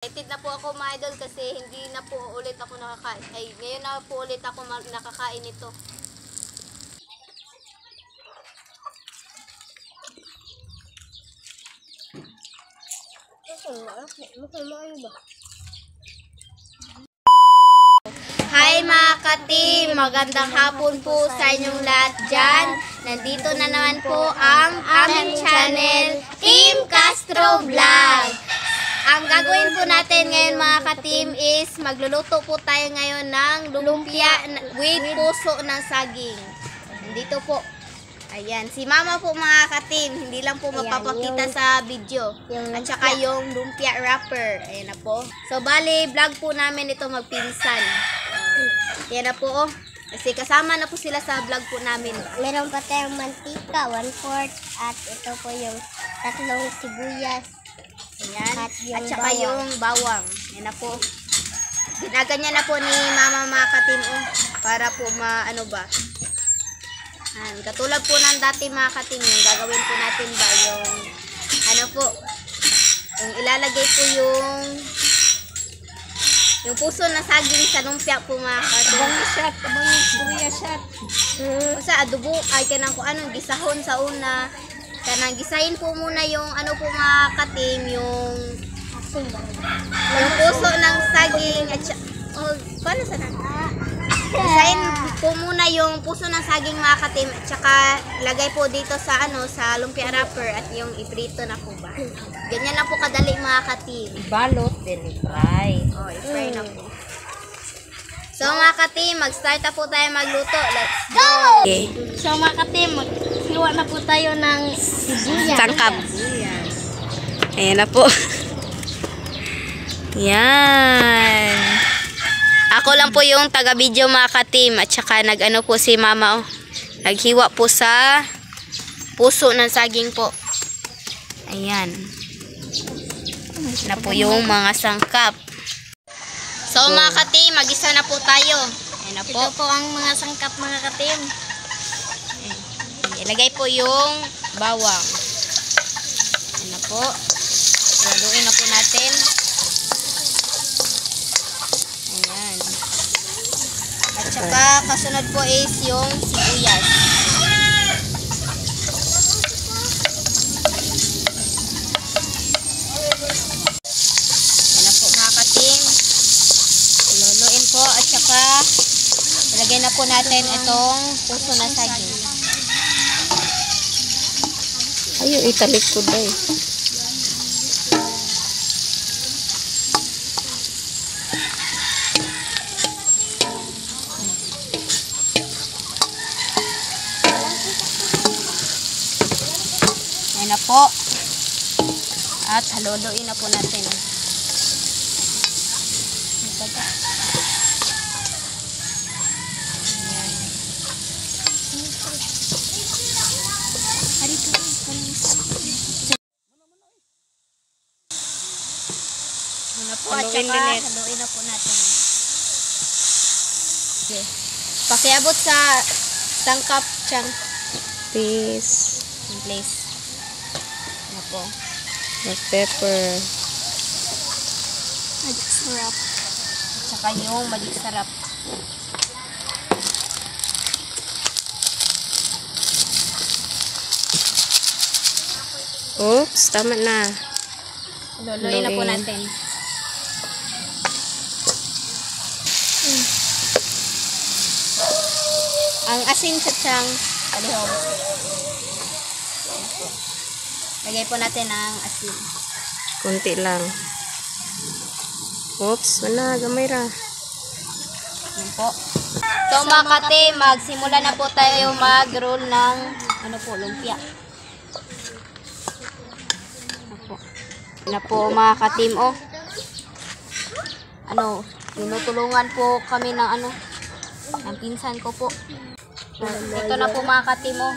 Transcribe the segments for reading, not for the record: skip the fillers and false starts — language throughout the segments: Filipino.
Excited na po ako mga idol kasi hindi na po ulit ako nakakain. Ay, ngayon na po ulit ako nakakain ito. Hi mga ka-team! Magandang hapon po sa inyong lahat dyan. Nandito na naman po ang aming channel, Team Castro Vlog. Ang gagawin po natin ngayon mga ka-team is magluluto po tayo ngayon ng lumpia with puso ng saging. Nandito po. Ayan, si mama po mga ka-team, hindi lang po mapapakita sa video. At saka yung lumpia wrapper. Ayan na po. So bali, vlog po namin ito magpinsan. Ayan na po oh. Kasi kasama na po sila sa vlog po namin. Meron pa tayong mantika, 1/4. At ito po yung tatlong sibuyas. Ayan. At saka yung bawang. Ayan na po. Ginaganyan na po ni mama mga ka-team oh. Para po ano ba. Katulad po ng dati mga ka-team, yung gagawin po natin ba yung ano po, yung ilalagay po yung puso na saging sa lumpia po mga ka-team. Abang sibuyas shot. Sa adobo ay kanang ko anong gisahon sa una. Kanang gisahin po muna yung ano po mga ka-team, yung puso ng saging at paano sana? Isahin po muna yung puso ng saging mga ka-team at saka lagay po dito sa sa lumpia wrapper at yung iprito na po ba. Ganyan lang po kadali mga ka-team. Balot din i-fry. Oh, i-fry na po. So mga ka-team, mag-start na po tayo magluto. Let's go! Okay. So mga ka-team, maghiwa na po tayo ng sibuyas. Tangkap. Ayan na po. Yan. Ako lang po yung taga-video mga ka-team at saka nag-ano po si mama oh. Naghiwa po sa puso ng saging po. Ayan. Na po yung mga sangkap. So mga ka-team, mag-isa na po tayo. Ayan na po. Ito po ang mga sangkap mga ka-team. Ilagay po yung bawang. Ayan na po. Laluin na po natin. Ayan. At saka kasunod po is yung sibuyas. Ayan na po mga ka-team. Luluin po at saka ilagay na po natin itong puso na saging. Ayun, italik ko dahil. Ayan na po. At haluluin na po natin. At saka haluin na po natin. Okay. Pakiabot sa tangkap tiyang. Please. Please. Ano po. Black pepper. Magic syrup. At saka yung magic syrup. Oops, tama na. Luluin na po natin. Ang asin sa tiyang kalihong. Lagay po natin ang asin. Kunti lang. Oops, wala, gamay ra. Yan po. So mga ka-team, magsimula na po tayo mag-roll ng lumpia. Yan na po mga ka-team oh. Tinutulungan po kami ng ng pinsan ko po. Ito na po mga ka-team oh.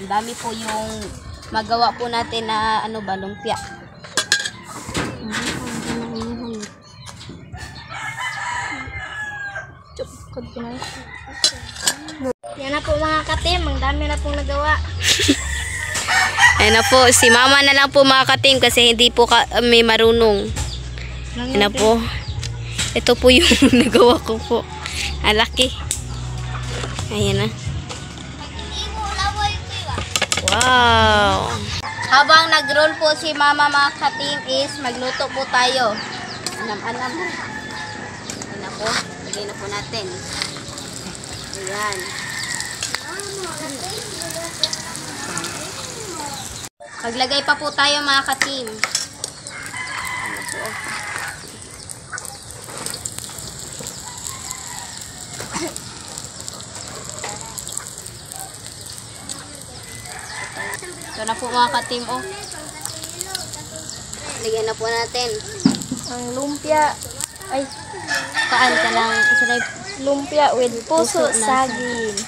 Ang dami po yung magawa po natin na lumpia. Yan na po mga ka-team, ang dami na pong nagawa. Ayan na po, si mama na lang po mga ka-team kasi hindi po kami marunong. Yan na po. Ito po yung nagawa ko po. Ang laki. Ayan na. Wow! Habang nag-roll po si Mama mga ka-team is magluto po tayo. Alam-alam mo. Ayan na po. Lagay na po natin. Ayan. Maglagay pa po tayo mga ka-team. Ayan na po. Ito na po mga ka-team, oh. Lagyan na po natin. Ang lumpia, ay, Paan ka lang, isa na lumpia with puso Puso na saging.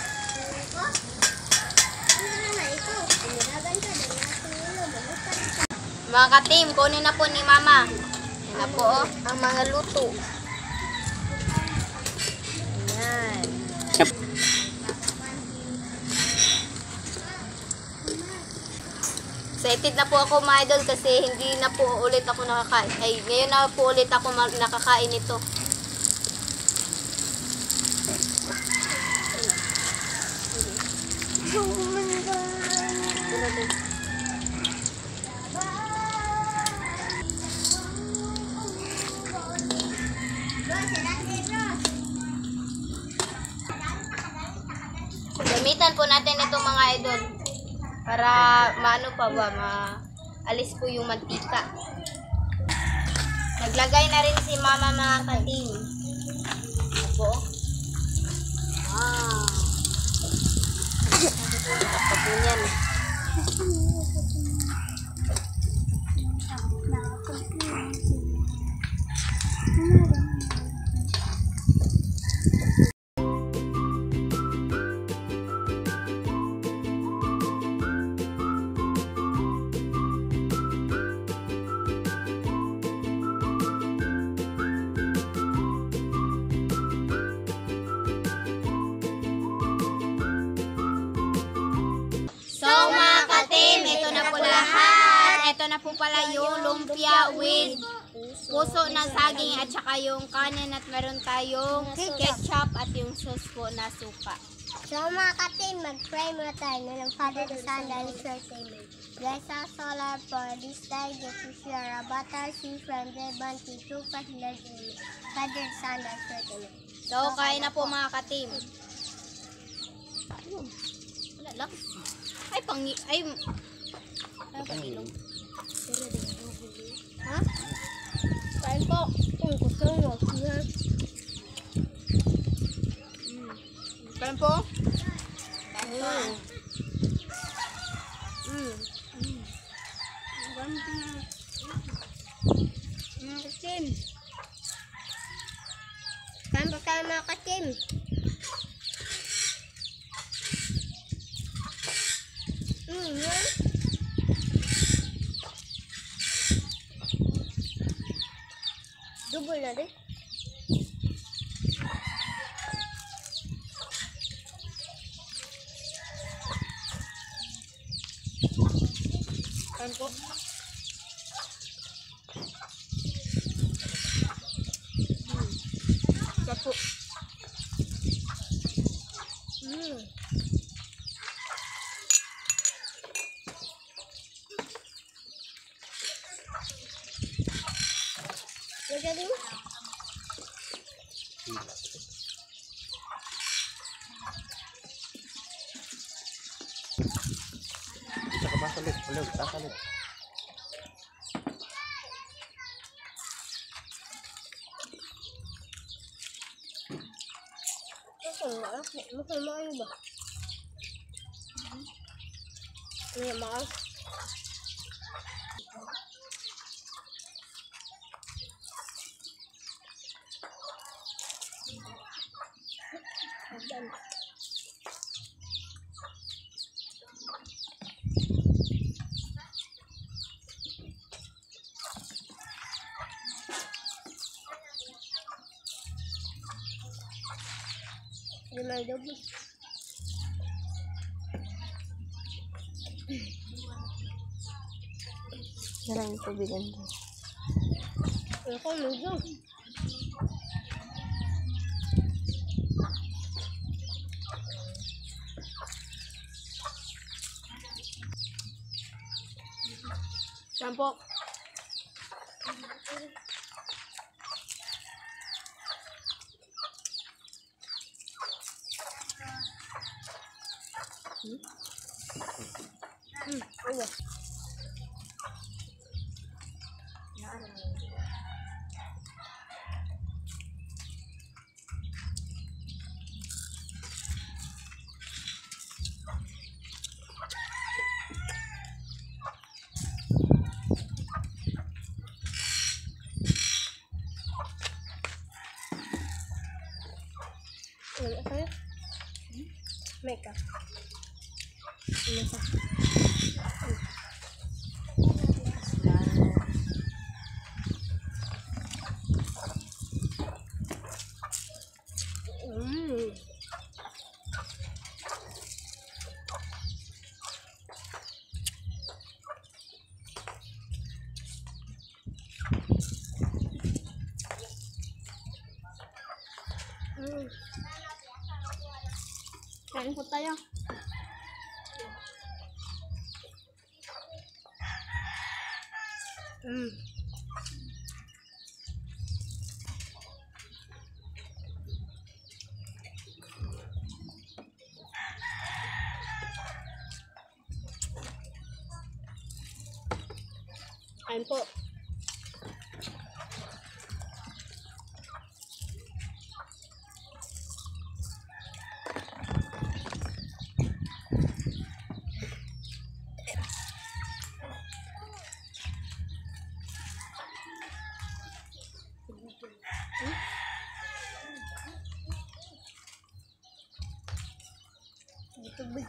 mga ka-team, kunin na po ni Mama. Yan na po, oh. Ang mga luto. Ayan. Excited na po ako mga idol kasi hindi na po ulit ako nakakain. Ay, ngayon na po ulit ako nakakain ito. Gamitan po natin itong mga idol para maano pa ba, maalis po yung mantika. Naglagay na rin si Mama mga ka-team. Opo. Wow. Tapos po yan. So mga ka-team, ito na po lahat. Ito na po pala yung lumpia with puso ng saging at saka yung kanin at meron tayong ketchup at yung sauce po na suka. So mga ka-team, mag-pray muna tayo ng Father, the Son, and the Holy Spirit. Bless us, O Lord, for this day that you share our butter, see from heaven, to two Father, the Son, and the Spirit. So kain na po mga ka-team. Wala lang. Ay, ay, pangilong. Ha? Kain po. Kung gusto mo, ha? Kain po. Katim. Kain po tayo mga katim. Double na rin. Kain po. Kain po. Lagyan mo. Bisa ka ba salit? Ulit, salit. Mukhang maayos ba? Ano yung maayos? May double. Maraming tubigan doon. Ako, medyo. Sampo. Wala sa'yo? Makeup. Ano pa? Kain po tayo. Kain po. Tubig.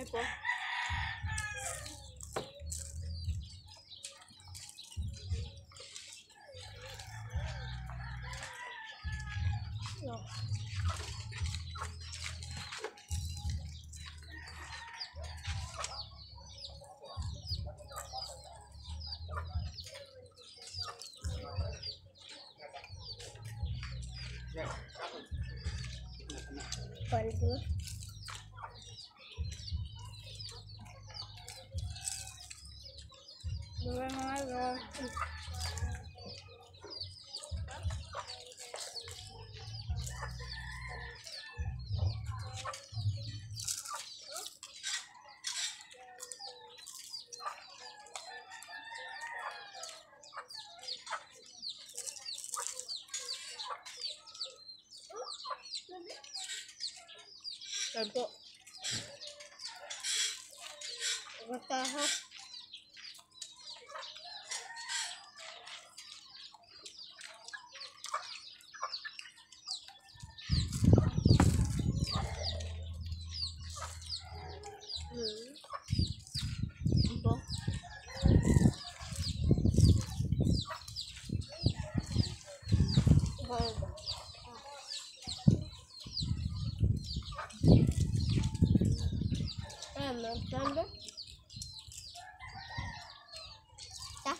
Ay po. Pwede. Dua mga Ganto. Mataha. Ito. Maganda. Ta.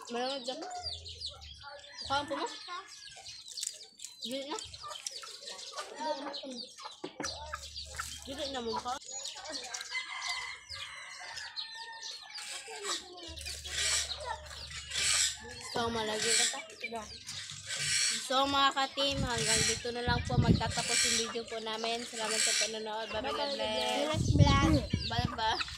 Malangan dyan. Mukhaan po mo? Dili na? Dili na mo mukha? So, malagi ka ta? So, mga ka-team, hanggang dito na lang po magtatapos yung video po namin. Salamat sa panonood. Bye-bye. God bless. Vlog. Balik ba?